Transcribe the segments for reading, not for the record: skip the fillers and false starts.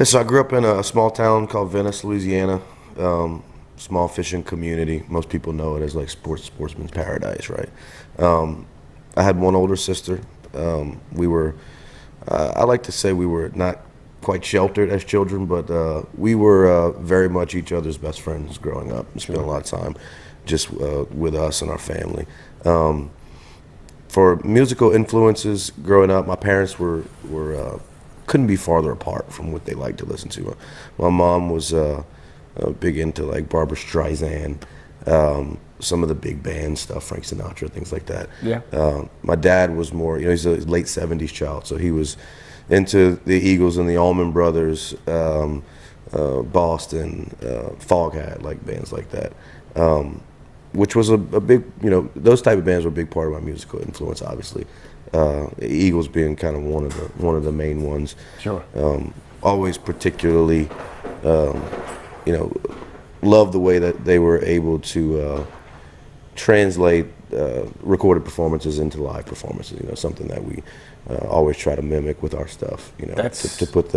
Yeah, so I grew up in a small town called Venice, Louisiana. Small fishing community. Most people know it as like sportsman's paradise, right? I had one older sister. We were, I like to say we were not quite sheltered as children, but we were very much each other's best friends growing up and spent a lot of time just with us and our family. For musical influences growing up, my parents were couldn't be farther apart from what they liked to listen to. My mom was big into like Barbra Streisand, some of the big band stuff, Frank Sinatra, things like that. Yeah. My dad was more, he's a late 70s child, so he was into the Eagles and the Allman Brothers, Boston, Foghat, like bands like that. Which was a big, those type of bands were a big part of my musical influence, obviously. Eagles being kind of one of the main ones. Sure. Always particularly, loved the way that they were able to translate recorded performances into live performances. Something that we always try to mimic with our stuff. To put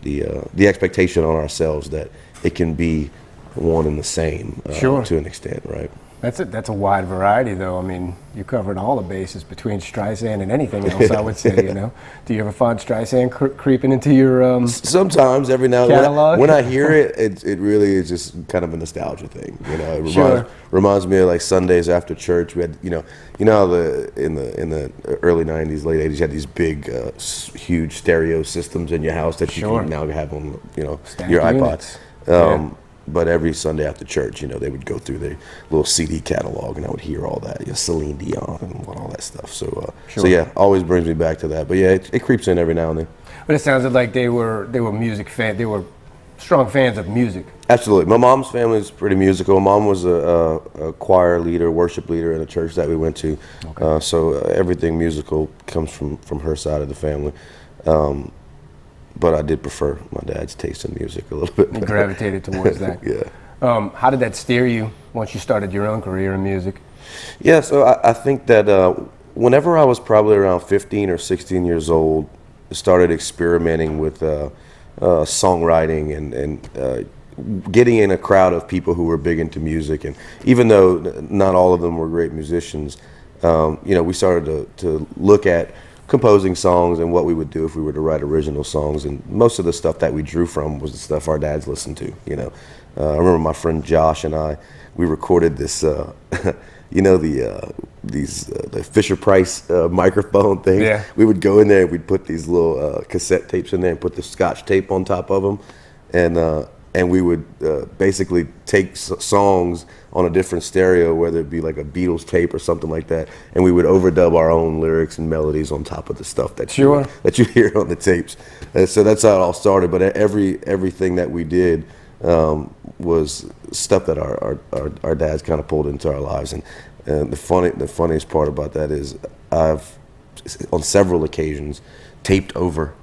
the expectation on ourselves that it can be one and the same to an extent, right? That's a wide variety, though. I mean, you covered all the bases between Streisand and anything else, I would say, Do you ever find Streisand creeping into your sometimes, every now and then. When I hear it, it really is just kind of a nostalgia thing. It reminds me of like Sundays after church. We had, in the early 90s, late 80s, you had these big, huge stereo systems in your house that you can now have on, your iPod. But every Sunday after church, they would go through their little CD catalog, and I would hear all that, Celine Dion and all that stuff. So, always brings me back to that. But yeah, it creeps in every now and then. But it sounded like they were music fans. They were strong fans of music. Absolutely. My mom's family is pretty musical. Mom was a choir leader, worship leader in a church that we went to. Okay. So everything musical comes from her side of the family. But I did prefer my dad's taste in music a little bit. You gravitated towards that. Yeah. How did that steer you once you started your own career in music? Yeah, so I think that whenever I was probably around 15 or 16 years old, I started experimenting with songwriting and getting in a crowd of people who were big into music. And even though not all of them were great musicians, we started to look at composing songs and what we would do if we were to write original songs, and most of the stuff that we drew from was the stuff our dads listened to. I remember my friend Josh and we recorded this, the Fischer Price microphone thing. Yeah. We would go in there and we'd put these little cassette tapes in there and put the Scotch tape on top of them, and we would basically take songs on a different stereo, whether it be like a Beatles tape or something like that, and we would overdub our own lyrics and melodies on top of the stuff that you hear on the tapes. And so that's how it all started. But everything that we did was stuff that our dads kind of pulled into our lives. And the funniest part about that is I've on several occasions taped over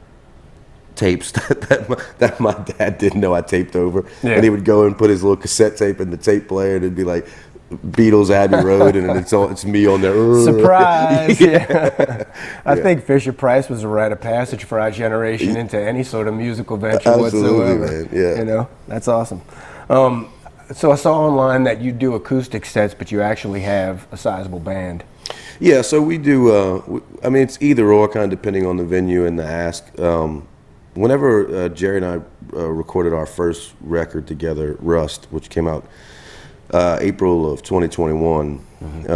tapes that my dad didn't know I taped over. Yeah. And he would go and put his little cassette tape in the tape player, and it'd be like Beatles Abbey Road, and it's me on there. Surprise! Yeah. I think Fischer Price was a rite of passage for our generation into any sort of musical venture Absolutely, whatsoever. Man. Yeah. That's awesome. So I saw online that you do acoustic sets, but you actually have a sizable band. Yeah, so we do. It's either or, kind of depending on the venue and the ask. Whenever Jerry and I recorded our first record together, Rust, which came out April of 2021, I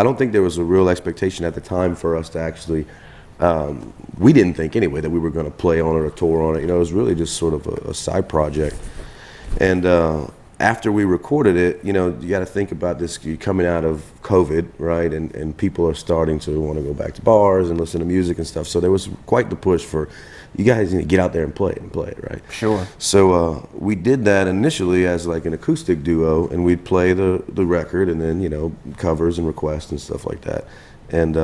don't think there was a real expectation at the time for us to actually, we didn't think anyway that we were going to play on it or tour on it. It was really just sort of a side project. And after we recorded it, you got to think about this, you're coming out of COVID, right? And people are starting to want to go back to bars and listen to music and stuff. So there was quite the push for, you guys need to get out there and play it, right? Sure. So we did that initially as like an acoustic duo, and we'd play the record and then, covers and requests and stuff like that. And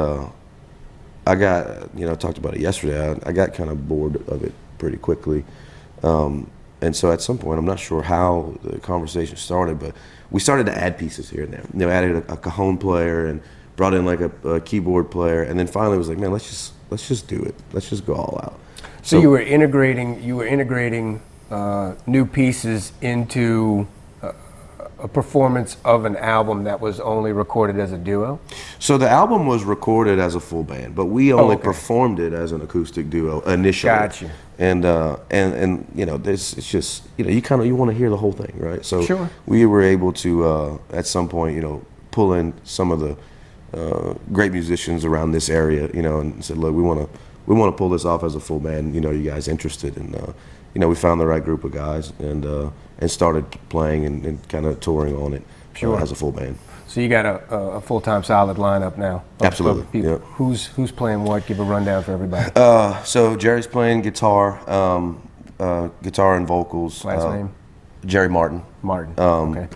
I got, I talked about it yesterday, I got kind of bored of it pretty quickly. And so at some point, I'm not sure how the conversation started, but we started to add pieces here and there. Added a cajon player and brought in like a keyboard player, and then finally was like, man, let's just do it. Let's just go all out. So you were integrating new pieces into a performance of an album that was only recorded as a duo? So the album was recorded as a full band, but we only performed it as an acoustic duo initially. Gotcha. And you know, it's just, you know, you want to hear the whole thing, right? So sure. we were able to at some point, you know, pull in some of the great musicians around this area, you know, and said, look, we want to pull this off as a full band. You know, you guys interested? And you know, we found the right group of guys and started playing and kind of touring on it as a full band. So you got a full-time solid lineup now. Absolutely. Yeah. Who's playing what? Give a rundown for everybody. So Jerry's playing guitar, guitar and vocals. Last name? Jerry Martin. Martin. Okay.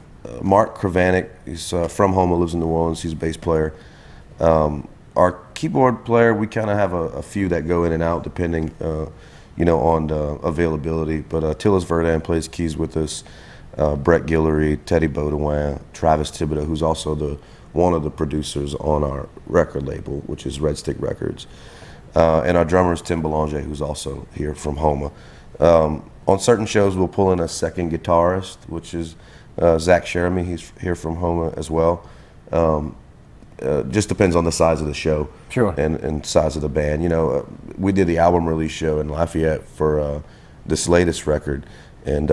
Mark Kravanik, he's from Houma, lives in New Orleans. He's a bass player. Our keyboard player, we kind of have a few that go in and out depending, you know, on the availability. But Tillis Verdun plays keys with us. Brett Guillory, Teddy Baudouin, Travis Thibodeau, who's also one of the producers on our record label, which is Red Stick Records. And our drummer is Tim Belanger, who's also here from Houma. On certain shows, we'll pull in a second guitarist, which is Zach Sheremy. He's here from Houma as well. Just depends on the size of the show, sure, and size of the band. You know, we did the album release show in Lafayette for this latest record, and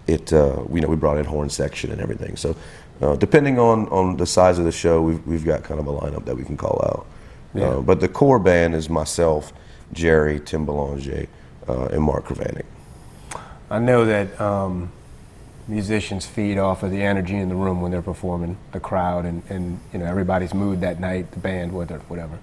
you know, we brought in horn section and everything. So depending on the size of the show, we've got kind of a lineup that we can call out. Yeah. But the core band is myself, Jerry, Tim Belanger, and Mark Kravanik. I know that musicians feed off of the energy in the room when they're performing, the crowd, and you know, everybody's mood that night, the band, whatever.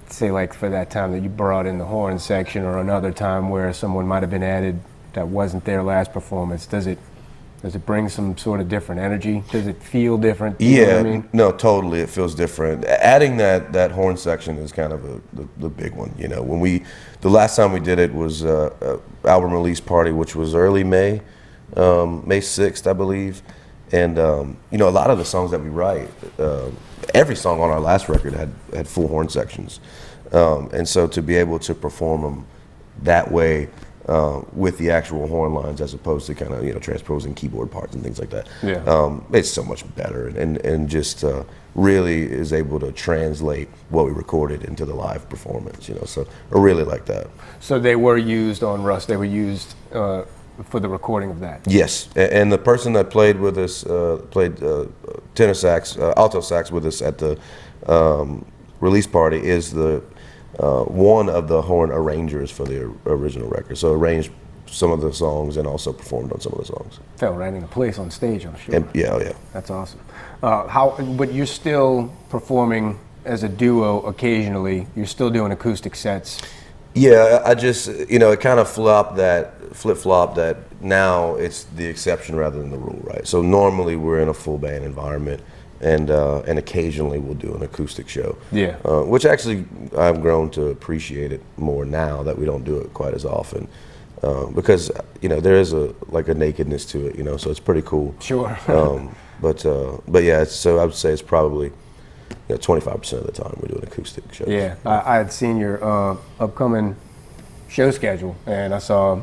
Say like for that time that you brought in the horn section, or another time where someone might have been added that wasn't their last performance, does it bring some sort of different energy? Does it feel different? You know what I mean? No, totally. It feels different. Adding that horn section is kind of the big one. You know, the last time we did it was album release party, which was early May 6th, I believe. And you know, a lot of the songs that we write, every song on our last record had full horn sections, and so to be able to perform them that way. With the actual horn lines as opposed to kind of, you know, transposing keyboard parts and things like that. Yeah. It's so much better and just really is able to translate what we recorded into the live performance, you know, so I really like that. So they were used on Rust, they were used for the recording of that? Yes, and the person that played with us, played tenor sax, alto sax with us at the release party is the one of the horn arrangers for the original record. So arranged some of the songs and also performed on some of the songs. Felt right into place on stage, I'm sure. And, yeah. That's awesome. But you're still performing as a duo occasionally. You're still doing acoustic sets. Yeah, I just, you know, it kind of flip-flopped that now it's the exception rather than the rule, right? So normally we're in a full band environment. And occasionally we'll do an acoustic show. Yeah. Which actually I've grown to appreciate it more now that we don't do it quite as often, because you know there is a nakedness to it, you know, so it's pretty cool. Sure. But yeah, so I would say it's probably 25% of the time we're doing acoustic shows. Yeah, I had seen your upcoming show schedule, and I saw,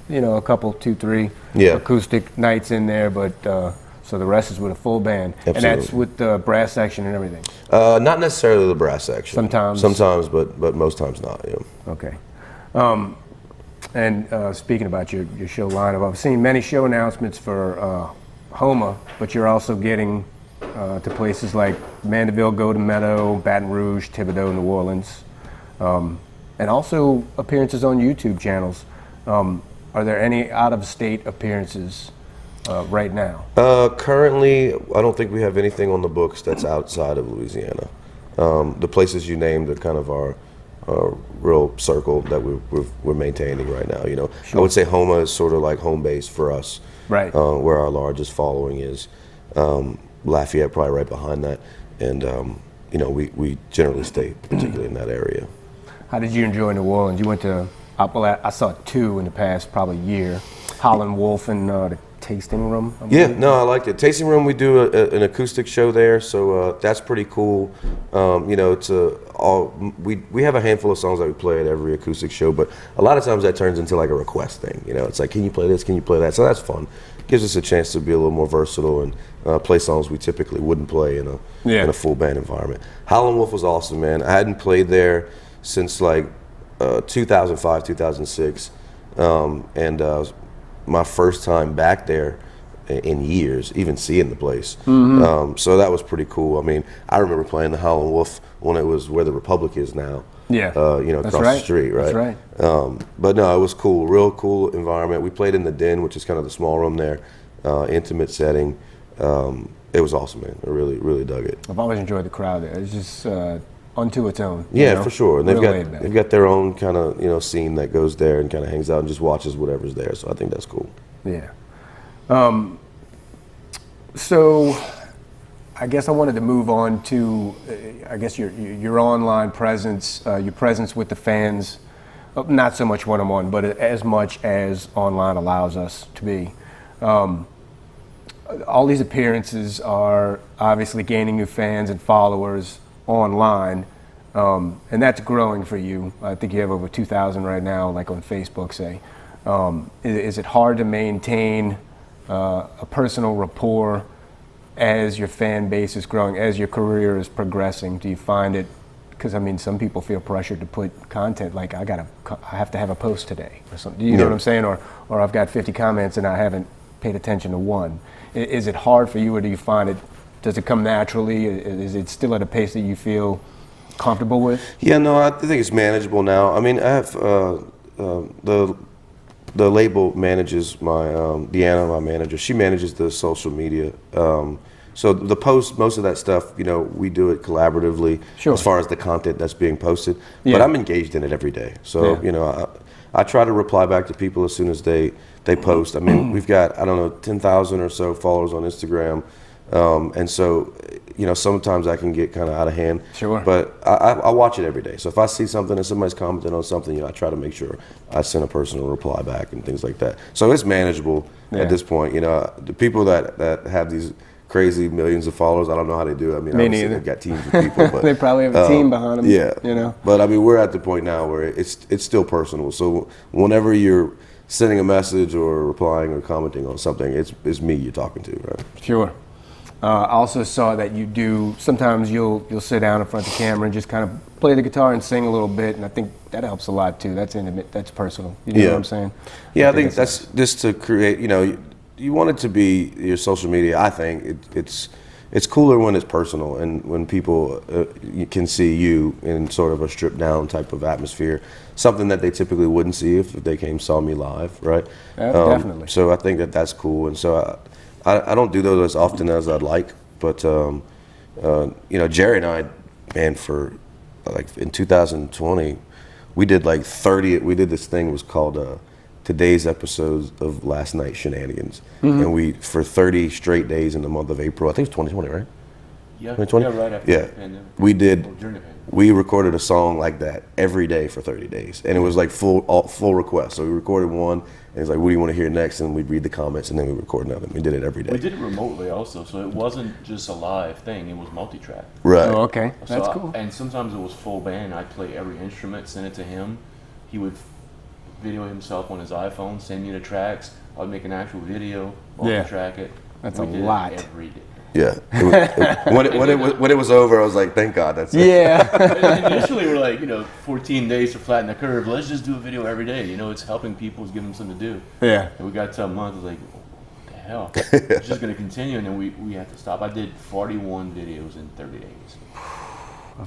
you know, a couple, 2, 3 acoustic nights in there, but. So the rest is with a full band. Absolutely. And that's with the brass section and everything? Not necessarily the brass section. Sometimes? Sometimes, but most times not, yeah. Okay. And speaking about your show lineup, I've seen many show announcements for Houma, but you're also getting to places like Mandeville, Golden Meadow, Baton Rouge, Thibodaux, New Orleans, and also appearances on YouTube channels. Are there any out-of-state appearances right now? Currently, I don't think we have anything on the books that's outside of Louisiana. The places you named are kind of our real circle that we're maintaining right now. You know, sure. I would say Houma is sort of like home base for us, right? Where our largest following is. Lafayette probably right behind that, and you know, we generally stay particularly in that area. How did you enjoy New Orleans? You went to, I saw 2 in the past probably year, Holland Wolf and the tasting room. Yeah, no, I liked it. Tasting room, we do an acoustic show there, so that's pretty cool. You know, it's we have a handful of songs that we play at every acoustic show, but a lot of times that turns into like a request thing. You know, it's like, can you play this? Can you play that? So that's fun. Gives us a chance to be a little more versatile and play songs we typically wouldn't play in a full band environment. Howlin' Wolf was awesome, man. I hadn't played there since like 2005, 2006, and my first time back there in years, even seeing the place. So that was pretty cool. I mean, I remember playing the Howlin' Wolf when it was where the Republic is now. Yeah, you know, across the street, right? That's right. But no, it was cool, real cool environment. We played in the Den, which is kind of the small room there, intimate setting. It was awesome, man. I really, really dug it. I've always enjoyed the crowd there. It's just unto its own. Yeah, know? for sure. And They've got their own kind of scene that goes there and kind of hangs out and just watches whatever's there. So I think that's cool. Yeah. So I guess I wanted to move on to, I guess your online presence, your presence with the fans, not so much one-on-one, but as much as online allows us to be. All these appearances are obviously gaining new fans and followers online, and that's growing for you. I think you have over 2,000 right now, like on Facebook, say. Is it hard to maintain a personal rapport as your fan base is growing, as your career is progressing? Do you find it, because I mean, some people feel pressured to put content like I have to have a post today or something. Do you know what I'm saying? Or I've got 50 comments and I haven't paid attention to one. Is it hard for you, or do you find it? Does it come naturally? Is it still at a pace that you feel comfortable with? Yeah, no, I think it's manageable now. I mean, I have the label manages my Deanna, my manager. She manages the social media. So the post, most of that stuff, we do it collaboratively as far as the content that's being posted. Yeah. But I'm engaged in it every day. So I try to reply back to people as soon as they post. I mean, we've got 10,000 or so followers on Instagram. And so, sometimes I can get kind of out of hand. Sure. But I watch it every day. So if I see something and somebody's commenting on something, I try to make sure I send a personal reply back and things like that. So it's manageable at this point. The people that have these crazy millions of followers, I don't know how they do it. I mean, obviously they've got teams of people. But, they probably have a team behind them. Yeah. But I mean, we're at the point now where it's still personal. So whenever you're sending a message or replying or commenting on something, it's me you're talking to, right? Sure. I also saw that you do, sometimes you'll sit down in front of the camera and just kind of play the guitar and sing a little bit, and I think that helps a lot too. That's intimate, that's personal. You know what I'm saying? Yeah, I think that's just to create, you want it to be your social media. I think it's cooler when it's personal and when people you can see you in sort of a stripped down type of atmosphere, something that they typically wouldn't see if they saw me live, right? Definitely. So I think that's cool, and so I don't do those as often as I'd like, but Jerry and I, man, for like in 2020, we did like 30. We did this thing, it was called Today's Episodes of Last Night's Shenanigans, and we for 30 straight days in the month of April. I think it's 2020, right? Yeah, 2020? Yeah, right after the pandemic. We recorded a song like that every day for 30 days, and it was like full request. So we recorded one, and it's like, what do you want to hear next? And we'd read the comments, and then we record another. We did it every day. We did it remotely also, so it wasn't just a live thing. It was multi-track. Right. Oh, okay. That's cool. And sometimes it was full band. I'd play every instrument, send it to him. He would video himself on his iPhone, send me the tracks. I'd make an actual video, multi-track it. That's a lot. Every day. Yeah. When it was over, I was like, thank God, that's it. Yeah. Initially, we're like, 14 days to flatten the curve. Let's just do a video every day. It's helping people, it's giving them something to do. Yeah. And we got to a month, it was like, what the hell? It's just going to continue, and then we had to stop. I did 41 videos in 30 days.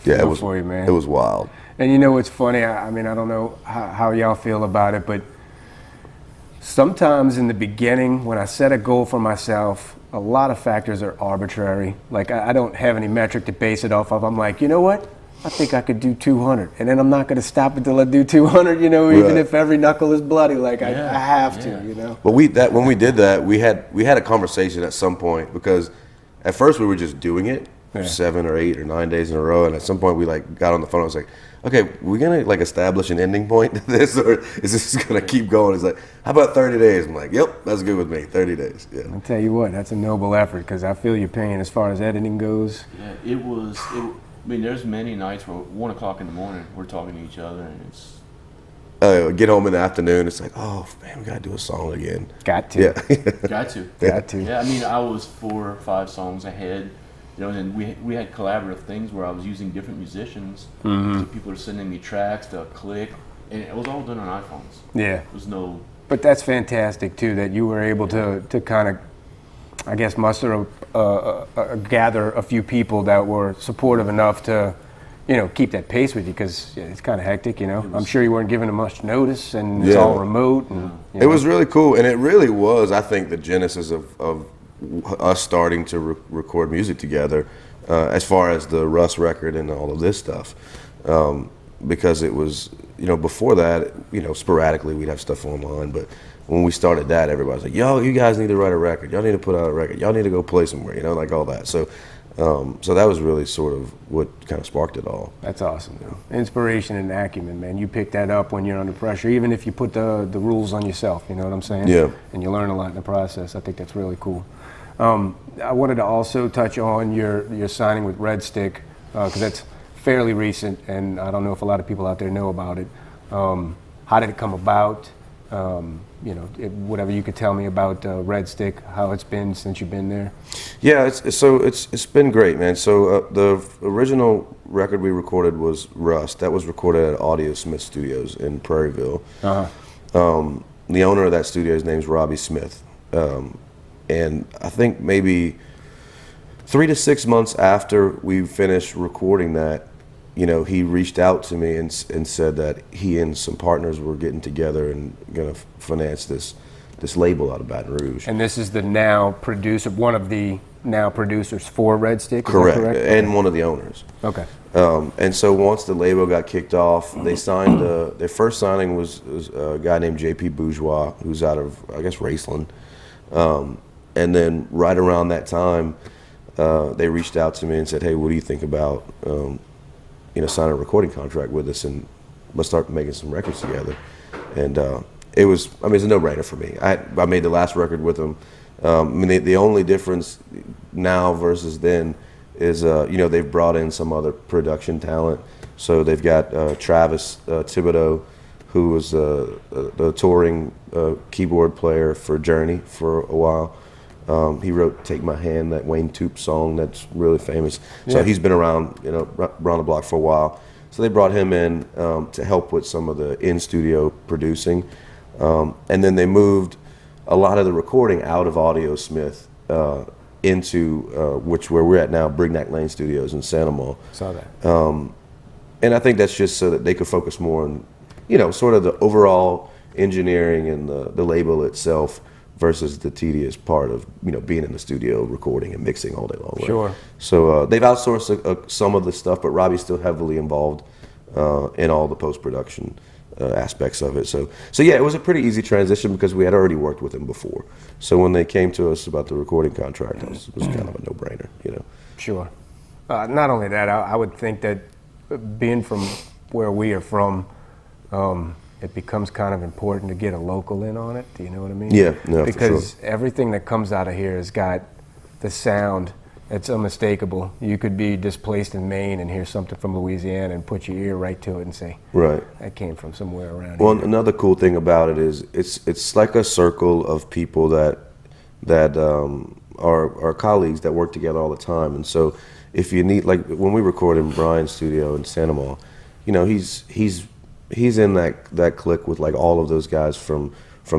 Yeah, it was for you, man. It was wild. And what's funny? I mean, I don't know how y'all feel about it, but sometimes in the beginning, when I set a goal for myself, a lot of factors are arbitrary. Like, I don't have any metric to base it off of. I'm like, you know what? I think I could do 200. And then I'm not going to stop until I do 200, even if every knuckle is bloody. Like, I have to, But when we did that, we had a conversation at some point, because at first we were just doing it. 7 or 8 or 9 days in a row. And at some point we like got on the phone. I was like, okay, we're gonna like establish an ending point to this, or is this gonna keep going? It's like, how about 30 days? I'm like, yep, that's good with me. 30 days. Yeah. I'll tell you what, that's a noble effort, because I feel your pain as far as editing goes. Yeah, I mean, there's many nights where 1 o'clock in the morning we're talking to each other, and it's. Get home in the afternoon. It's like, oh man, we gotta do a song again. Got to. Yeah. Got to. Got to. Yeah, I mean, I was 4 or 5 songs ahead. You know, and we had collaborative things where I was using different musicians. So people are sending me tracks to click, and it was all done on iPhones. Yeah. There was no. But that's fantastic too, that you were able to kind of, I guess, muster gather a few people that were supportive enough to, you know, keep that pace with you, because it's kind of hectic, you know. I'm sure you weren't giving them much notice, and it's all remote. And, it was really cool, and it really was, I think, the genesis of us starting to record music together, as far as the Russ record and all of this stuff, because it was, you know, before that, you know, sporadically we'd have stuff online, but when we started that, everybody was like, yo, you guys need to write a record, y'all need to put out a record, y'all need to go play somewhere, you know, like all that. So that was really sort of what kind of sparked it all. That's awesome, though. Inspiration and acumen, man. You pick that up when you're under pressure, even if you put the rules on yourself, you know what I'm saying? Yeah. And you learn a lot in the process. I think that's really cool. I wanted to also touch on your signing with Red Stick, because that's fairly recent, and I don't know if a lot of people out there know about it. How did it come about? You know, whatever you could tell me about Red Stick, how it's been since you've been there. Yeah, it's been great, man. So the original record we recorded was Rust. That was recorded at Audio Smith Studios in Prairieville. The owner of that studio, his name's Robbie Smith. And I think maybe 3 to 6 months after we finished recording that, you know, he reached out to me and said that he and some partners were getting together and going to finance this label out of Baton Rouge. And this is the now producer, one of the now producers for Red Stick? Correct, and one of the owners. Okay. And so once the label got kicked off, they signed, their first signing was a guy named JP Bourgeois, who's out of, I guess, Raceland. And then right around that time, they reached out to me and said, hey, what do you think about, you know, signing a recording contract with us, and let's start making some records together. And it was, I mean, it's a no-brainer for me. I made the last record with them. I mean, the only difference now versus then is, you know, they've brought in some other production talent. So they've got Travis Thibodeau, who was the touring keyboard player for Journey for a while. He wrote "Take My Hand," that Wayne Toop song that's really famous. So he's been around, you know, around the block for a while. So they brought him in to help with some of the in-studio producing, and then they moved a lot of the recording out of Audio Smith into where we're at now, Brignac Lane Studios in Santa Monica. Saw that. And I think that's just so that they could focus more on, you know, sort of the overall engineering and the label itself, versus the tedious part of, you know, being in the studio recording and mixing all day long. Sure. So they've outsourced some of the stuff, but Robbie's still heavily involved in all the post-production aspects of it. So yeah, it was a pretty easy transition because we had already worked with him before. So when they came to us about the recording contract, it was kind of a no-brainer, you know. Sure. Not only that, I would think that being from where we are from, it becomes kind of important to get a local in on it. Do you know what I mean? Yeah, no, because for sure. Everything that comes out of here has got the sound that's unmistakable. You could be displaced in Maine and hear something from Louisiana and put your ear right to it and say, right, that came from somewhere around well, here. another cool thing about it is it's like a circle of people that are colleagues that work together all the time. And so if you need, like when we record in Brian's studio in Santa Monica, you know, he's in that clique with like all of those guys from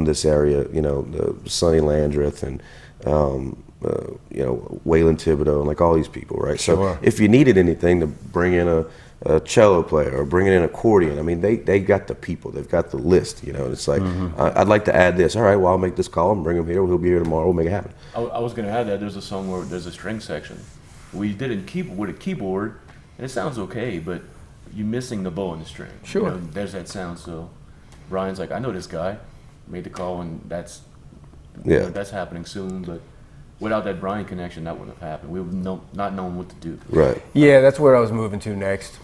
this area, you know, Sonny Landreth and you know, Waylon Thibodeau and like all these people, right? Sure. So if you needed anything to bring in a cello player or bring in an accordion, I mean, they got the people, they've got the list, you know. And it's like, I'd like to add this. All right, well, I'll make this call and bring him here. He'll be here tomorrow. We'll make it happen. I was going to add that there's a song where there's a string section. We did it with a keyboard, and it sounds okay, but you're missing the bow and the string. Sure. You know, there's that sound. So Brian's like, I know this guy. Made the call, and that's Yeah. that's happening soon. But without that Brian connection, that wouldn't have happened. We would not known what to do. Right. Yeah, that's where I was moving to next.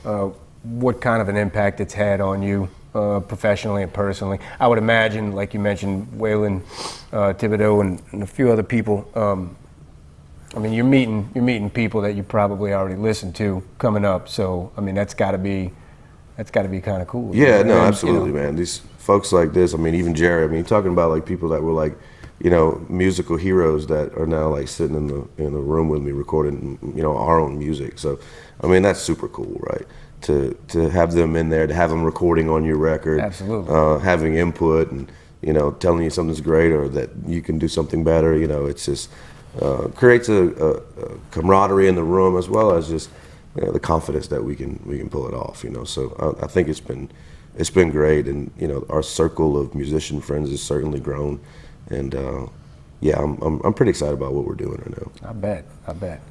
What kind of an impact it's had on you professionally and personally? I would imagine, like you mentioned, Waylon Thibodeau and a few other people. I mean, you're meeting people that you probably already listened to coming up. So, I mean, that's got to be kind of cool. Yeah, no, And, absolutely, man. These folks like this, I mean, even Jerry, I mean, you're talking about like people that were like, you know, musical heroes that are now like sitting in the room with me recording, you know, our own music. So, I mean, that's super cool, right? To have them in there, to have them recording on your record, Absolutely. Having input and, you know, telling you something's great or that you can do something better. You know, it's just creates a camaraderie in the room as well as just, you know, the confidence that we can pull it off. You know, so I think it's been great, and you know, our circle of musician friends has certainly grown, and yeah, I'm pretty excited about what we're doing right now. I bet.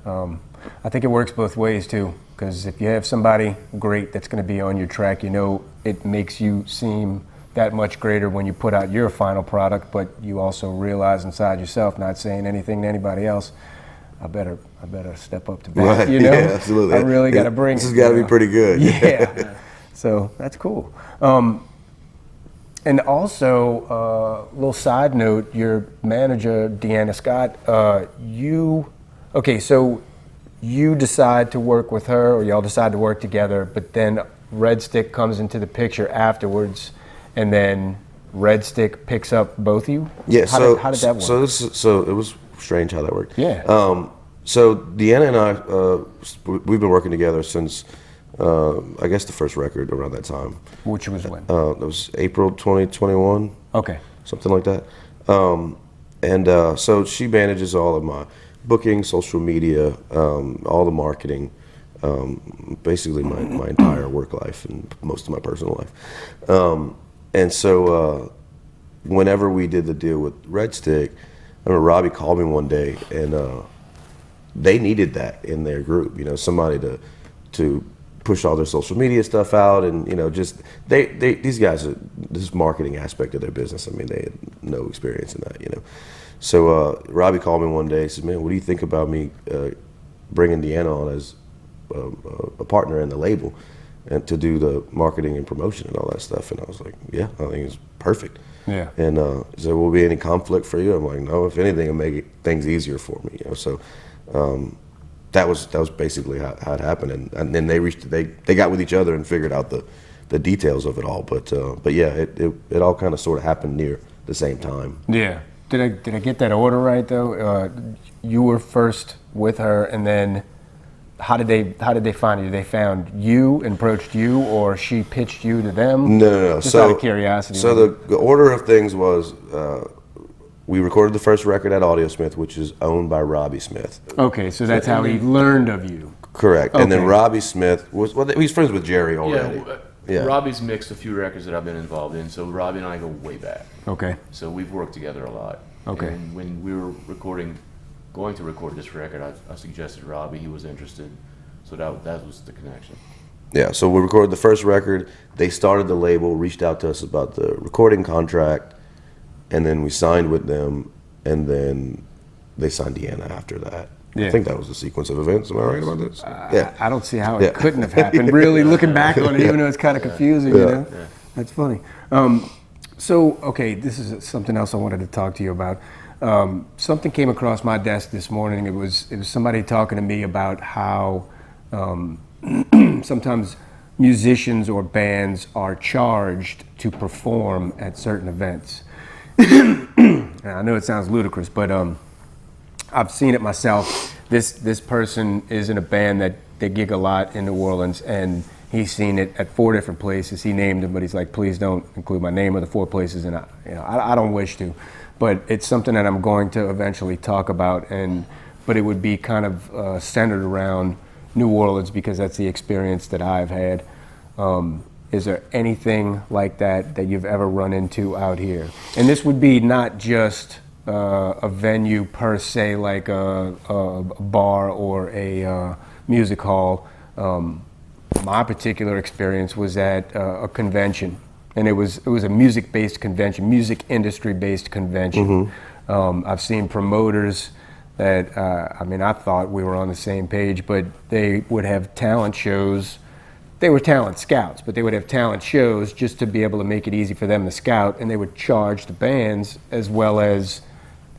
I think it works both ways too, because if you have somebody great that's going to be on your track, you know, it makes you seem that much greater when you put out your final product, but you also realize inside yourself, not saying anything to anybody else, I better step up to bat. Right. You know, Yeah, absolutely. I really got to bring. This has got to be pretty good. Yeah. So that's cool. And also, little side note, your manager, Deanna Scott, so you decide to work with her, or y'all decide to work together, but then Red Stick comes into the picture afterwards, and then Red Stick picks up both of you? Yeah, How did that work? So it was strange how that worked. Yeah. So Deanna and I, we've been working together since, I guess the first record around that time. Which was when? That was April 2021. Okay. Something like that. So she manages all of my booking, social media, all the marketing, basically my entire work life and most of my personal life. And so whenever we did the deal with Red Stick, I remember Robbie called me one day, and they needed that in their group, you know, somebody to push all their social media stuff out, and you know, just these guys this marketing aspect of their business. I mean, they had no experience in that, you know. So Robbie called me one day. He said, "Man, what do you think about me bringing Deanna on as a partner in the label, and to do the marketing and promotion and all that stuff?" And I was like, "Yeah, I think it's perfect." Yeah. And he said, "Will be any conflict for you?" I'm like, "No, if anything, it'll make things easier for me." You know, so that was basically how it happened. And then they got with each other and figured out the details of it all. But yeah, it all kind of sort of happened near the same time. Yeah. Did I get that order right though? You were first with her, and then how did they find you? They found you and approached you, or she pitched you to them? No. Just out of curiosity. So the order of things was we recorded the first record at Audiosmith, which is owned by Robbie Smith. Okay, so that's how he learned of you. Correct. Okay. And then Robbie Smith he's friends with Jerry already. Yeah, Robbie's mixed a few records that I've been involved in, so Robbie and I go way back. Okay. So we've worked together a lot. Okay. And when we were going to record this record, I suggested Robbie. He was interested, so that was the connection. Yeah, so we recorded the first record. They started the label, reached out to us about the recording contract, and then we signed with them, and then they signed Deanna after that. Yeah. I think that was the sequence of events. Am I right about this? Yeah. I don't see how it couldn't have happened. Really, looking back on it, even though it's kind of confusing, you know? Yeah. That's funny. So, okay, this is something else I wanted to talk to you about. Something came across my desk this morning. It was somebody talking to me about how sometimes musicians or bands are charged to perform at certain events. I know it sounds ludicrous, but I've seen it myself. This person is in a band that they gig a lot in New Orleans, and he's seen it at 4 different places. He named them, but he's like, please don't include my name of the 4 places, and I don't wish to. But it's something that I'm going to eventually talk about, but it would be kind of centered around New Orleans because that's the experience that I've had. Is there anything like that you've ever run into out here? And this would be not just a venue per se, like a bar or a music hall. My particular experience was at a convention, and it was a music-based convention, music industry-based convention. Mm-hmm. I've seen promoters that, I mean, I thought we were on the same page, but they would have talent shows. They were talent scouts, but they would have talent shows just to be able to make it easy for them to scout, and they would charge the bands as well as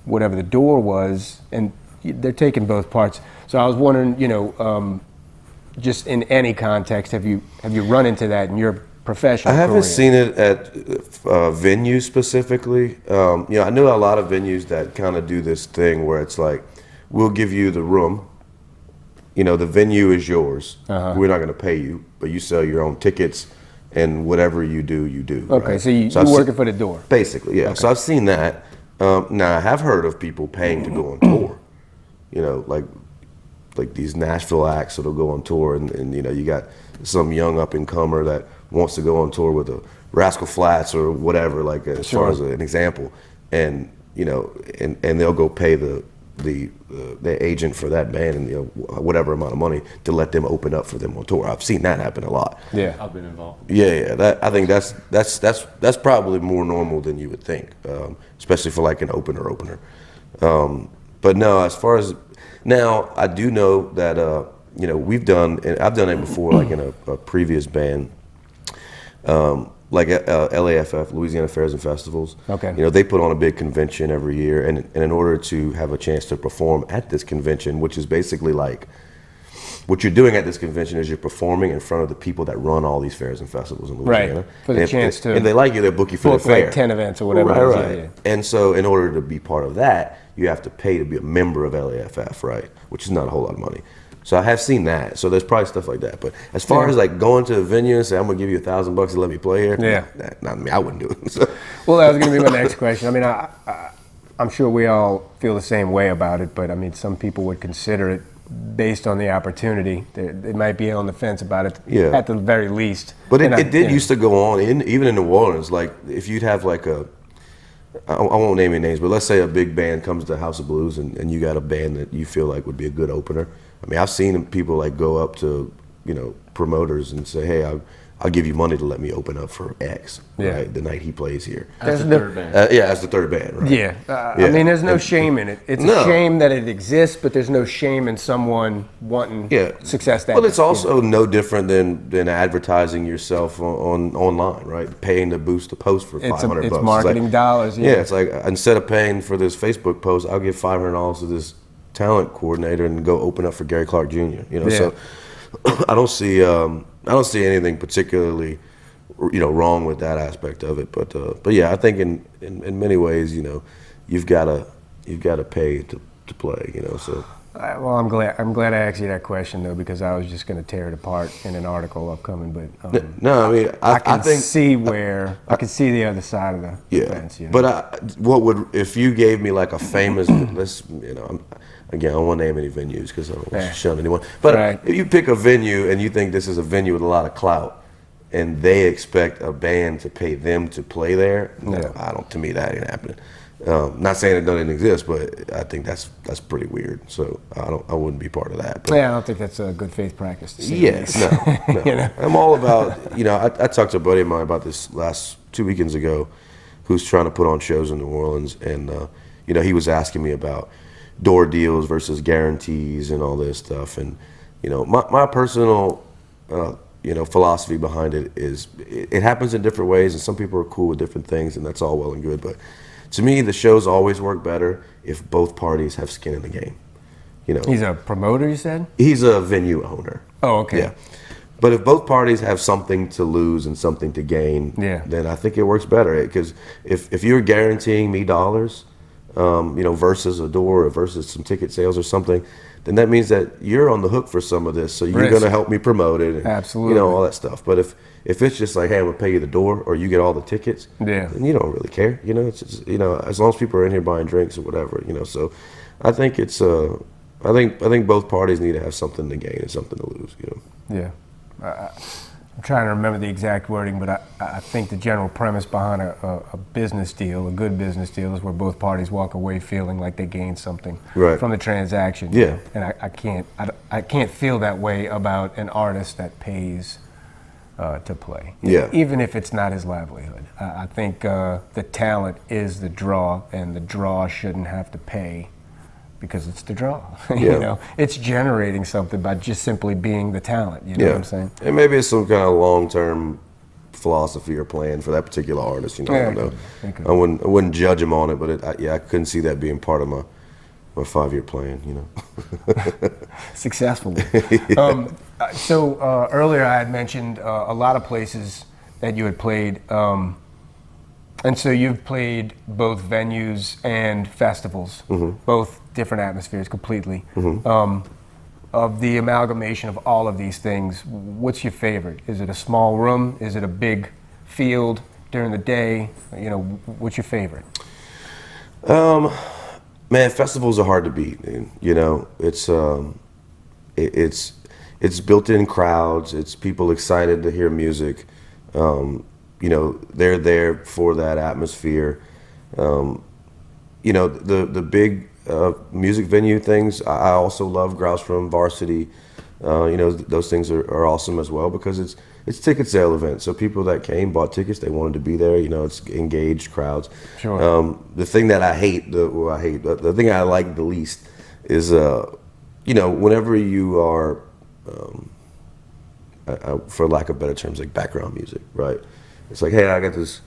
whatever the door was, and they're taking both parts. So I was wondering, you know, just in any context, have you run into that in your professional I haven't career? seen it at venues specifically. You know, I know a lot of venues that kind of do this thing where it's like, we'll give you the room. You know, the venue is yours. We're not going to pay you, but you sell your own tickets, and whatever you do, you do. Okay, right? so you're working for the door. Basically, yeah. Okay. So I've seen that. Now I have heard of people paying to go on tour. You know, like these Nashville acts that'll go on tour, and you know, you got some young up and comer that wants to go on tour with the Rascal Flatts or whatever, like as far as an example, and you know, and they'll go pay the agent for that band, and you know, whatever amount of money to let them open up for them on tour. I've seen that happen a lot. Yeah, I've been involved. Yeah. That, I think that's probably more normal than you would think, especially for like an opener. But no, as far as now, I do know that you know, I've done it before, like in a previous band. Like LAFF, Louisiana Fairs and Festivals. Okay. You know, they put on a big convention every year, and in order to have a chance to perform at this convention, which is basically like, what you're doing at this convention is you're performing in front of the people that run all these fairs and festivals in Louisiana. Right, for the chance to... And they like you, they'll book you for the fair. like 10 events or whatever. Right. Yeah. And so in order to be part of that, you have to pay to be a member of LAFF, right? Which is not a whole lot of money. So I have seen that. So there's probably stuff like that. But as far as like going to a venue and say, I'm gonna give you $1,000 to let me play here, not me. I wouldn't do it. So. Well, that was gonna be my next question. I mean, I'm sure we all feel the same way about it, but I mean, some people would consider it based on the opportunity. They might be on the fence about it at the very least. But it did used to go on, even in New Orleans. Like if you'd have like I won't name any names, but let's say a big band comes to House of Blues, and you got a band that you feel like would be a good opener. I mean, I've seen people like go up to, you know, promoters and say, hey, I'll give you money to let me open up for X, right, the night he plays here. As the third band. As the third band, right? Yeah. I mean, there's no shame in it. It's a shame that it exists, but there's no shame in someone wanting success that Well, it's also no different than advertising yourself online, right? Paying to boost a post for $500. It's marketing dollars. Yeah, it's like instead of paying for this Facebook post, I'll give $500 to this talent coordinator and go open up for Gary Clark Jr. You know, so I don't see anything particularly, you know, wrong with that aspect of it. But yeah, I think in many ways, you know, you've got to pay to play. You know, so. Well, I'm glad I asked you that question though, because I was just going to tear it apart in an article upcoming. But no, I mean, I can think see I can see the other side of the fence. You know? But if you gave me like a famous, you know, again, I don't want to name any venues because I don't want to shun anyone. But if you pick a venue and you think this is a venue with a lot of clout, and they expect a band to pay them to play there, to me that ain't happening. Not saying it doesn't exist, but I think that's pretty weird. So I wouldn't be part of that. But I don't think that's a good faith practice to say. Yes, no. You know? I'm all about, you know, I talked to a buddy of mine about this last 2 weekends ago, who's trying to put on shows in New Orleans, and you know, he was asking me about door deals versus guarantees and all this stuff, and you know, my personal you know, philosophy behind it is it happens in different ways, and some people are cool with different things, and that's all well and good, but to me, the shows always work better if both parties have skin in the game. You know, he's a promoter, you said? He's a venue owner. Oh, okay. Yeah. But if both parties have something to lose and something to gain, then I think it works better. Because if you're guaranteeing me dollars, you know, versus a door or versus some ticket sales or something, then that means that you're on the hook for some of this. So you're going to help me promote it. And, absolutely. You know, all that stuff. But if it's just like, hey, I'm going to pay you the door or you get all the tickets, then you don't really care. You know, it's just, you know, as long as people are in here buying drinks or whatever, you know. So I think it's, I think both parties need to have something to gain and something to lose, you know. Yeah. I'm trying to remember the exact wording, but I think the general premise behind a business deal, a good business deal, is where both parties walk away feeling like they gained something from the transaction. Yeah. And I can't feel that way about an artist that pays to play. Yeah. Even if it's not his livelihood. I think the talent is the draw, and the draw shouldn't have to pay because it's the draw. Yeah. You know, it's generating something by just simply being the talent. You know what I'm saying? And maybe it's some kind of long-term philosophy or plan for that particular artist. You know, I don't know. I wouldn't judge him on it, but I couldn't see that being part of my 5-year plan. You know, Successfully. So earlier I had mentioned a lot of places that you had played, and so you've played both venues and festivals, both different atmospheres completely. Of the amalgamation of all of these things, what's your favorite? Is it a small room? Is it a big field during the day? You know, what's your favorite? Man, festivals are hard to beat. Man. You know, it's built-in crowds. It's people excited to hear music. You know, they're there for that atmosphere. You know, the big music venue things, I also love Grouse Room, Varsity. You know, those things are awesome as well because it's ticket sale event. So people that came, bought tickets, they wanted to be there. You know, it's engaged crowds. Sure. The thing that I hate, the thing I like the least is, you know, whenever you are, for lack of better terms, like background music, right? It's like, hey, I got this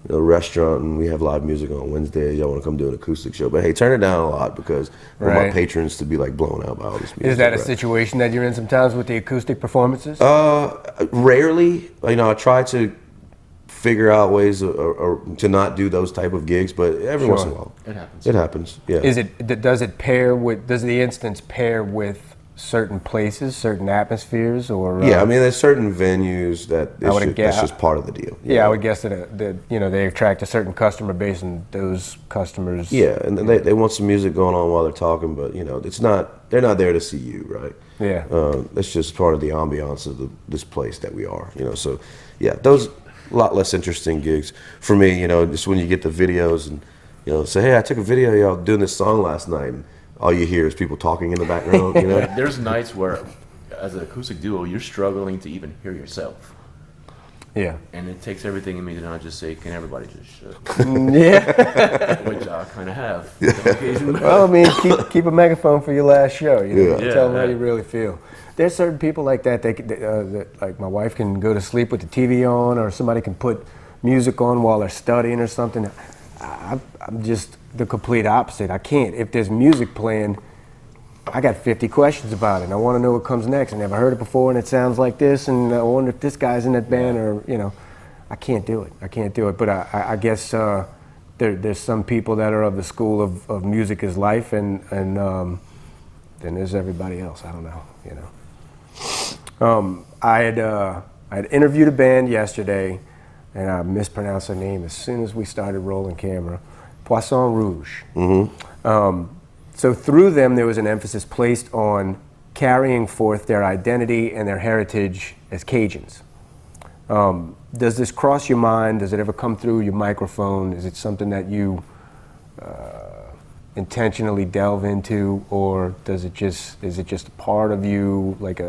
restaurant and we have live music on Wednesday. Y'all want to come do an acoustic show? But hey, turn it down a lot because I want my patrons to be like blown out by all this music. Is that a situation that you're in sometimes with the acoustic performances? Rarely. You know, I try to figure out ways to not do those type of gigs, but every once in a while it happens. It happens. Yeah. Does the instance pair with certain places, certain atmospheres, or yeah, I mean, there's certain venues that's just part of the deal. Yeah, I would guess that you know, they attract a certain customer base, and those customers. Yeah, and they want some music going on while they're talking, but you know, they're not there to see you, right? Yeah, that's just part of the ambiance of this place that we are. You know, so yeah, those a lot less interesting gigs for me. You know, just when you get the videos and you know, say, hey, I took a video of y'all doing this song last night. And all you hear is people talking in the background, you know? There's nights where, as an acoustic duo, you're struggling to even hear yourself. Yeah. And it takes everything in me to not just say, can everybody just shut? Yeah. Which I kind of have. Well, I mean, keep a megaphone for your last show. You know? Yeah. Tell them how you really feel. There's certain people like that. That like my wife can go to sleep with the TV on, or somebody can put music on while they're studying or something. I'm just the complete opposite. I can't. If there's music playing, I got 50 questions about it, and I want to know what comes next. I never heard it before, and it sounds like this, and I wonder if this guy's in that band, or, you know, I can't do it. But I guess there's some people that are of the school of music is life, and then there's everybody else. I don't know, you know. I had interviewed a band yesterday, and I mispronounced their name as soon as we started rolling camera. Baton Rouge. So through them, there was an emphasis placed on carrying forth their identity and their heritage as Cajuns. Does this cross your mind? Does it ever come through your microphone? Is it something that you intentionally delve into, or is it just a part of you, like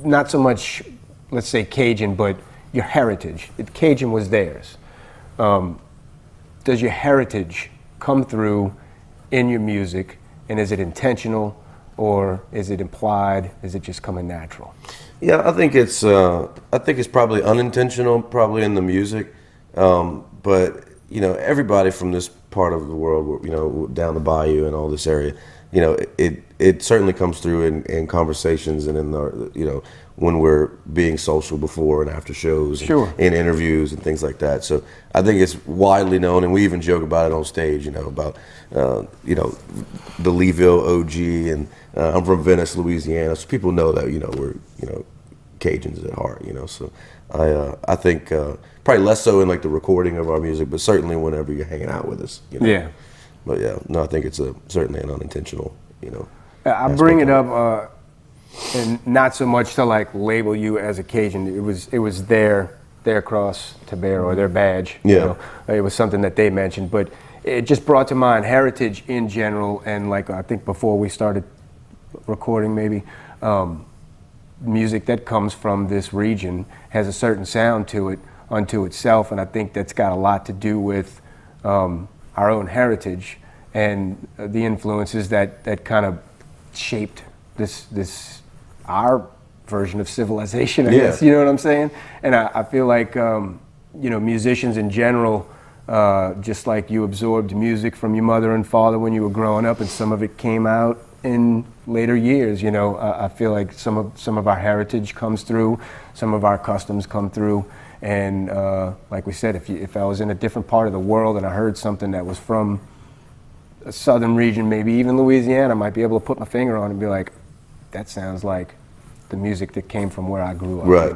not so much, let's say Cajun, but your heritage? Cajun was theirs. Does your heritage come through in your music, and is it intentional, or is it implied? Is it just coming natural? Yeah, I think it's probably unintentional, probably in the music, but you know, everybody from this part of the world, you know, down the bayou and all this area, you know, it certainly comes through in conversations and in the, you know, when we're being social before and after shows, sure, and in interviews and things like that. So I think it's widely known, and we even joke about it on stage, you know, about you know, the Leeville OG, and I'm from Venice, Louisiana, so people know that, you know, we're, you know, Cajuns at heart, you know. So I think probably less so in like the recording of our music, but certainly whenever you're hanging out with us, you know. Yeah. But yeah, no, I think it's certainly an unintentional, you know. I bring it up, and not so much to like label you as a Cajun. It was their cross to bear, or their badge. Yeah. You know? It was something that they mentioned, but it just brought to mind heritage in general, and like I think before we started recording, maybe music that comes from this region has a certain sound to it unto itself, and I think that's got a lot to do with our own heritage and the influences that kind of shaped this our version of civilization, I guess. You know what I'm saying? And I feel like musicians in general, just like you absorbed music from your mother and father when you were growing up, and some of it came out in later years. I feel like some of our heritage comes through, some of our customs come through, and like we said, if I was in a different part of the world and I heard something that was from a southern region, maybe even Louisiana, I might be able to put my finger on it and be like, that sounds like the music that came from where I grew up. Right.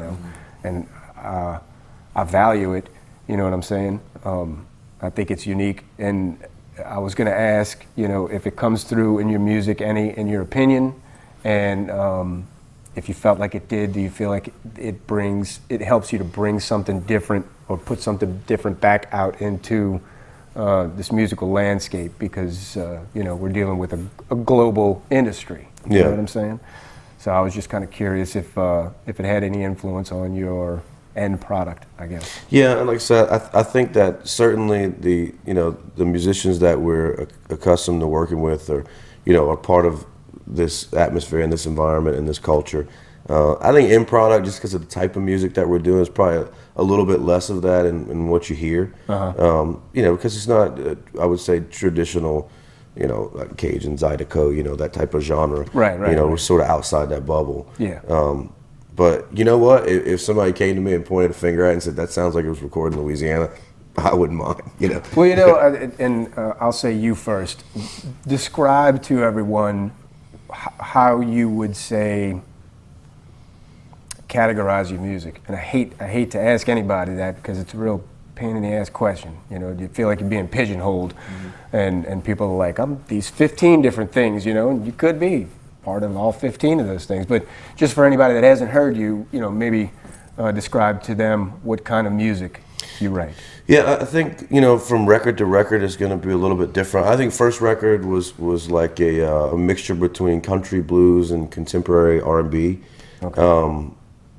And I value it. You know what I'm saying? I think it's unique, and I was going to ask, if it comes through in your music, in your opinion, and if you felt like it did, do you feel like it helps you to bring something different or put something different back out into this musical landscape, because we're dealing with a global industry. You know what I'm saying? So I was just kind of curious if it had any influence on your end product, I guess. Yeah, and like I said, I think that certainly the musicians that we're accustomed to working with are part of this atmosphere and this environment and this culture. I think end product, just because of the type of music that we're doing, is probably a little bit less of that in what you hear. Because it's not, I would say, traditional, like Cajun, Zydeco, that type of genre. Right. We're sort of outside that bubble. Yeah. But you know what? If somebody came to me and pointed a finger at it and said, that sounds like it was recorded in Louisiana, I wouldn't mind, Well, I'll say you first. Describe to everyone how you would say categorize your music. And I hate to ask anybody that, because it's a real pain in the ass question. You feel like you're being pigeonholed, and people are like, I'm these 15 different things, and you could be part of all 15 of those things. But just for anybody that hasn't heard you, maybe describe to them what kind of music you write. Yeah, I think, from record to record is going to be a little bit different. I think first record was like a mixture between country, blues, and contemporary R&B. Okay.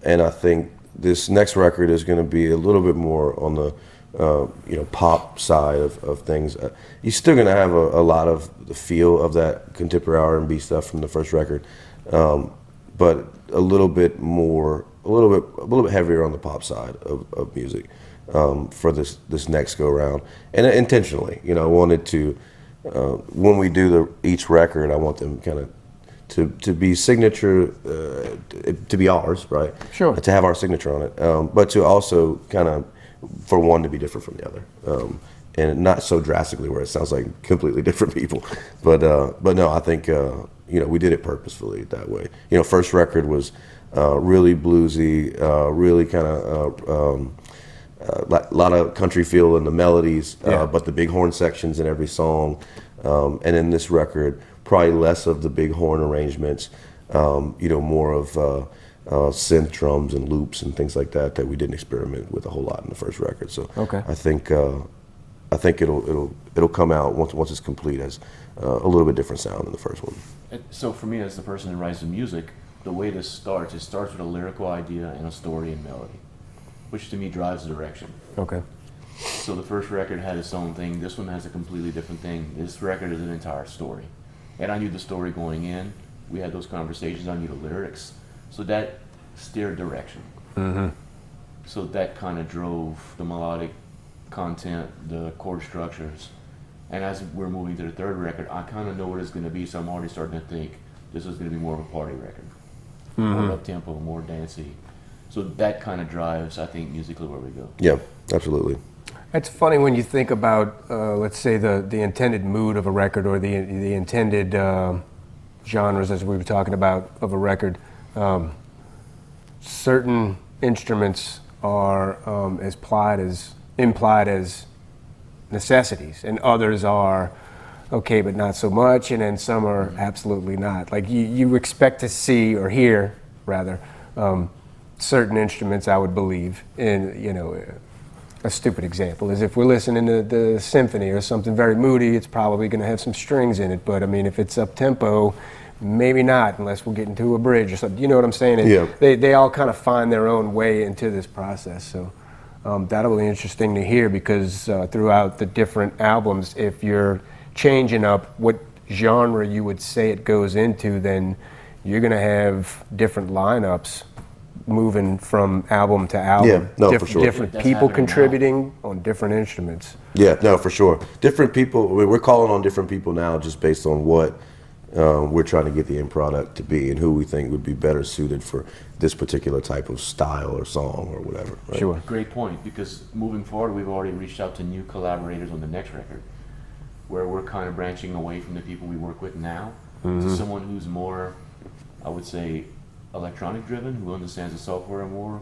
And I think this next record is going to be a little bit more on the pop side of things. You're still going to have a lot of the feel of that contemporary R&B stuff from the first record, but a little bit heavier on the pop side of music for this next go around. And intentionally, I wanted to, when we do each record, I want them kind of to be signature, to be ours, right? Sure. To have our signature on it, but to also kind of, for one to be different from the other, and not so drastically where it sounds like completely different people. But no, I think we did it purposefully that way. First record was really bluesy, really kind of a lot of country feel in the melodies, but the big horn sections in every song, and in this record, probably less of the big horn arrangements, more of synth drums and loops and things like that we didn't experiment with a whole lot in the first record. So okay. I think it'll come out once it's complete as a little bit different sound than the first one. So for me, as the person who writes the music, the way this starts, it starts with a lyrical idea and a story and melody, which to me drives the direction. Okay. So the first record had its own thing. This one has a completely different thing. This record is an entire story. And I knew the story going in. We had those conversations. I knew the lyrics. So that steered direction. Mm-hmm. So that kind of drove the melodic content, the chord structures. And as we're moving to the third record, I kind of know what it's going to be. So I'm already starting to think this is going to be more of a party record. More up-tempo, more dancey. So that kind of drives, I think, musically where we go. Yeah, absolutely. It's funny when you think about, let's say, the intended mood of a record, or the intended genres, as we were talking about, of a record. Certain instruments are as implied as necessities, and others are okay, but not so much, and then some are absolutely not. Like you expect to see or hear, rather, certain instruments, I would believe, in a stupid example is if we're listening to the symphony or something very moody, it's probably going to have some strings in it. But I mean, if it's up tempo, maybe not, unless we're getting to a bridge or something. You know what I'm saying? And yeah. They all kind of find their own way into this process. So that'll be interesting to hear, because throughout the different albums, if you're changing up what genre you would say it goes into, then you're going to have different lineups moving from album to album. Yeah, no, for sure. Different That's people happening now. contributing on different instruments. Yeah, no, for sure. Different people. I mean, we're calling on different people now, just based on what we're trying to get the end product to be, and who we think would be better suited for this particular type of style or song or whatever. Right? Sure. Great point, because moving forward, we've already reached out to new collaborators on the next record, where we're kind of branching away from the people we work with now to someone who's more, I would say, electronic driven, who understands the software more,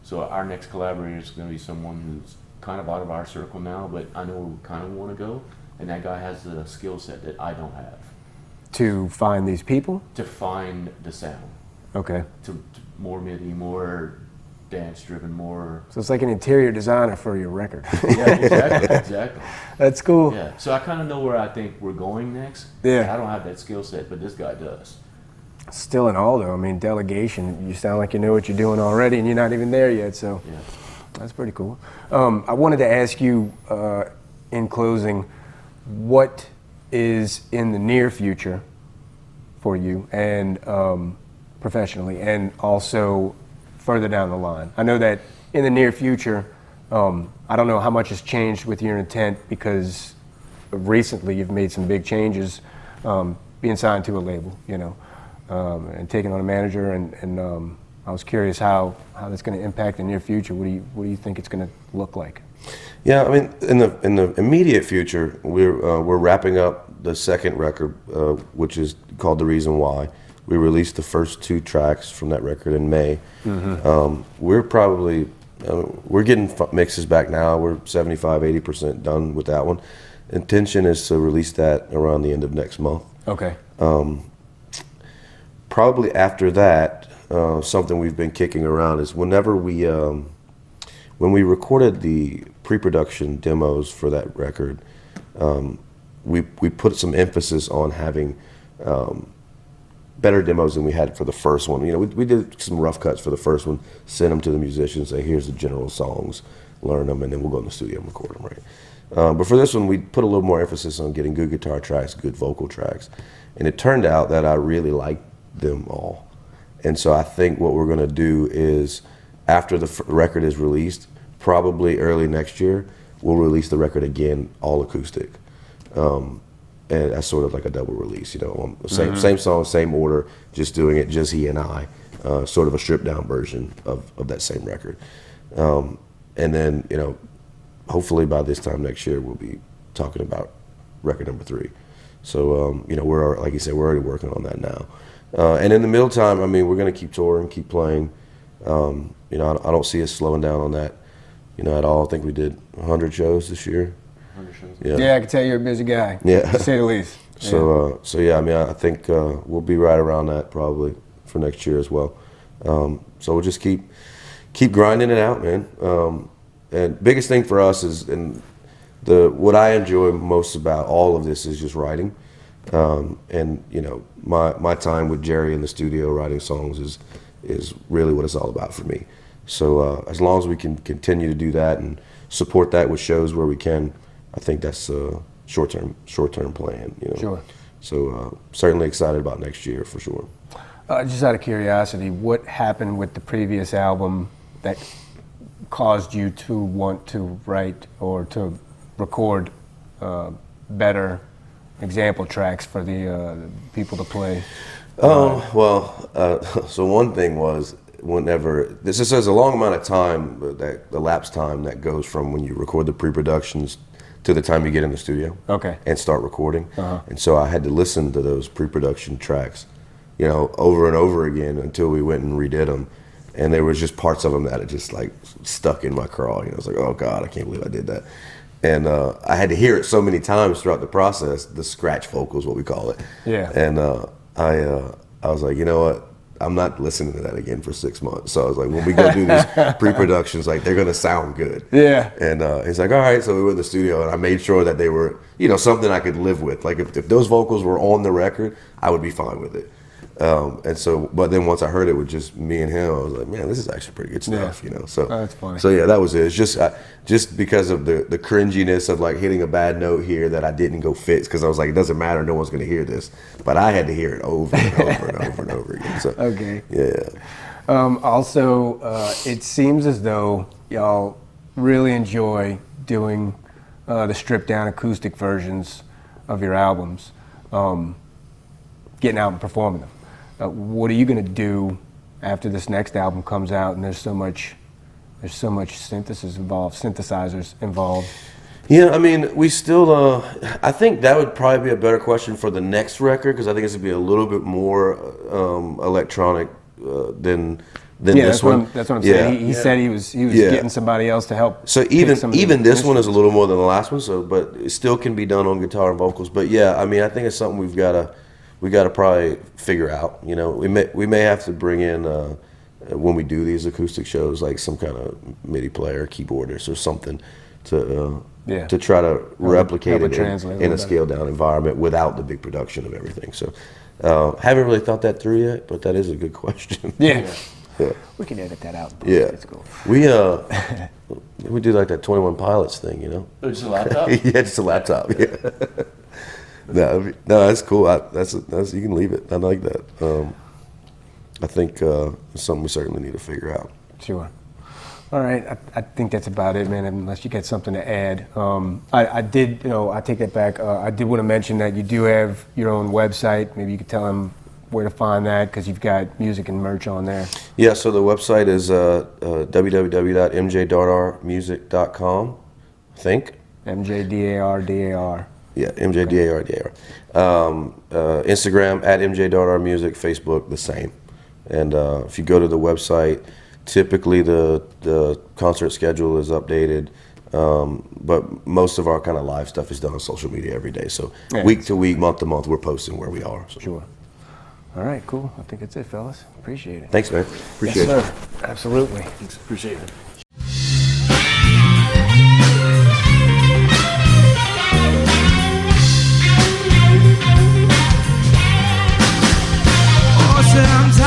so our next collaborator is going to be someone who's kind of out of our circle now, but I know where we kind of want to go, and that guy has the skill set that I don't have. To find these people? To find the sound. Okay. To more MIDI, more dance driven, more. So it's like an interior designer for your record. Yeah, exactly. That's cool. Yeah, so I kind of know where I think we're going next. Yeah. I don't have that skill set, but this guy does. Still in all, though, I mean, delegation, you sound like you know what you're doing already and you're not even there yet, so Yeah. that's pretty cool. I wanted to ask you, in closing, what is in the near future for you and professionally, and also further down the line? I know that in the near future, I don't know how much has changed with your intent, because recently you've made some big changes, being signed to a label, you know, and taking on a manager, and I was curious how that's going to impact the near future. What do you think it's going to look like? Yeah, I mean, in the immediate future, we're wrapping up the second record, which is called The Reason Why. We released the first 2 tracks from that record in May. We're probably we're getting mixes back now. We're 75-80% done with that one. Intention is to release that around the end of next month. Okay. Probably after that, something we've been kicking around is whenever when we recorded the pre-production demos for that record, we put some emphasis on having better demos than we had for the first one. You know, we did some rough cuts for the first one, sent them to the musicians, say, here's the general songs, learn them, and then we'll go in the studio and record them, right? But for this one, we put a little more emphasis on getting good guitar tracks, good vocal tracks. And it turned out that I really liked them all. And so I think what we're going to do is, after the record is released, probably early next year, we'll release the record again, all acoustic. And that's sort of like a double release, you know, same song, same order, just doing it, just he and I, sort of a stripped down version of that same record. And then, you know, hopefully by this time next year, we'll be talking about record number 3. So, you know, like you said, we're already working on that now. And in the middle time, I mean, we're going to keep touring, keep playing. You know, I don't see us slowing down on that, you know, at all. I think we did 100 shows this year. 100 shows. Yeah, I can tell you're a busy guy. Yeah. To say the least. So yeah, I mean, I think we'll be right around that probably for next year as well. So we'll just keep grinding it out, man. And biggest thing for us is, and what I enjoy most about all of this is just writing. And you know, my time with Jerry in the studio writing songs is really what it's all about for me. So as long as we can continue to do that and support that with shows where we can, I think that's a short-term plan, you know. Sure. So certainly excited about next year for sure. Just out of curiosity, what happened with the previous album that caused you to want to write or to record better example tracks for the people to play? So one thing was, whenever this is a long amount of time, that the elapsed time that goes from when you record the pre-productions to the time you get in the studio, okay, and start recording. And so I had to listen to those pre-production tracks, you know, over and over again until we went and redid them. And there was just parts of them that had just like stuck in my craw. You know, I was like, oh God, I can't believe I did that. And I had to hear it so many times throughout the process. The scratch vocals, what we call it. Yeah. And I was like, you know what? I'm not listening to that again for 6 months. So I was like, when we go do these pre-productions, like, they're gonna sound good. Yeah. And he's like, all right. So we went in the studio, and I made sure that they were, you know, something I could live with. Like if those vocals were on the record, I would be fine with it. And so, but then once I heard it with just me and him, I was like, man, this is actually pretty good stuff, you know. So that's funny. So yeah, that was it. It's just because of the cringiness of like hitting a bad note here that I didn't go fix, because I was like, it doesn't matter, no one's gonna hear this, but I had to hear it over and over and over and over again. So Okay. yeah. Also, it seems as though y'all really enjoy doing the stripped down acoustic versions of your albums, getting out and performing them. What are you going to do after this next album comes out and there's so much synthesizers involved? Yeah, I mean, we still, I think that would probably be a better question for the next record, because I think it's going to be a little bit more electronic than this one. That's what I'm saying. He said he was getting somebody else to help. So even this one is a little more than the last one. So, but it still can be done on guitar and vocals. But yeah, I mean, I think it's something we got to probably figure out. You know, we may have to bring in when we do these acoustic shows, like some kind of MIDI player, keyboardist, or something to try to replicate it in a scaled down environment without the big production of everything. So haven't really thought that through yet, but that is a good question. Yeah. Yeah. We can edit that out. Yeah. It's cool. We do like that 21 Pilots thing, you know? It's a laptop? Yeah, just a laptop. Yeah. No, that's cool. That's you can leave it. I like that. I think it's something we certainly need to figure out. Sure. All right. I think that's about it, man. Unless you got something to add. I did. I take that back. I did want to mention that you do have your own website. Maybe you could tell them where to find that, because you've got music and merch on there. Yeah, so the website is www.mjdardarmusic.com, I think. MJDARDAR. Yeah, MJDARDAR. Instagram @MJDardarmusic, Facebook the same. And if you go to the website, typically the concert schedule is updated, but most of our kind of live stuff is done on social media every day. So week to week, month to month, we're posting where we are. So. Sure. All right, cool. I think that's it, fellas. Appreciate it. Thanks, man. Appreciate Yes, it. sir. Absolutely. Appreciate it. Sometimes